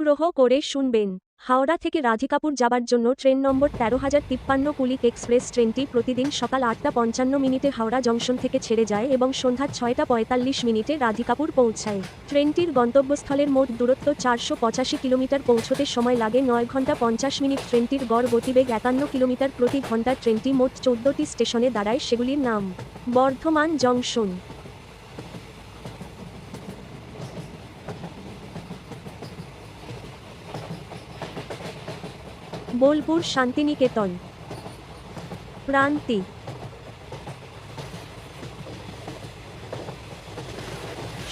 অনুগ্রহ করে শুনবেন। হাওড়া থেকে রাধিকাপুর যাবার জন্য ট্রেন নম্বর ১৩,০৫৩ কুলিক এক্সপ্রেস ট্রেনটি প্রতিদিন সকাল ৮:৫৫ হাওড়া জংশন থেকে ছেড়ে যায় এবং সন্ধ্যা ৬:৪৫ রাধিকাপুর পৌঁছায়। ট্রেনটির গন্তব্যস্থলের মোট দূরত্ব ৪৮৫ কিলোমিটার। পৌঁছতে সময় লাগে ৯ ঘন্টা ৫০ মিনিট। ট্রেনটির গড় গতিবেগ ৫১ কিলোমিটার প্রতি ঘন্টা। ট্রেনটি মোট ১৪টি স্টেশনে দাঁড়ায়, সেগুলির নাম: Bardhaman junction, Bolpur Shantiniketan, Pranti,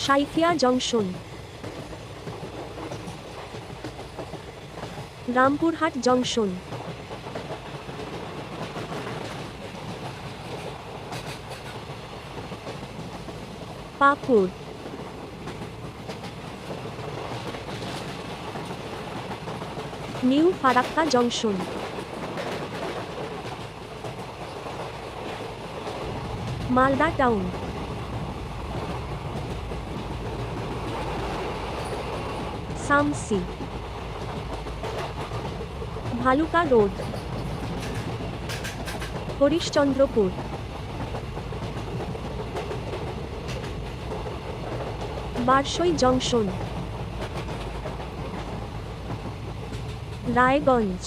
Sainthia junction, Rampurhat junction, Pakur, new Farakka junction, Malda town, Samsi, Bhaluka road, Harishchandrapur, Barsoi junction, Raiganj,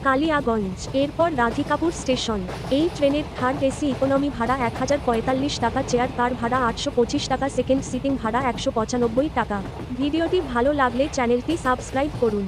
Kaliaganj. এরপর রাধিকাপুর স্টেশন। এই ট্রেনের থার্ড এসি ইকোনমি ভাড়া ১,০৪৫ টাকা, চেয়ার কার ভাড়া ৮২৫ টাকা, সেকেন্ড সিটিং ভাড়া ১৯৫ টাকা। ভিডিওটি ভালো লাগলে চ্যানেলটি সাবস্ক্রাইব করুন।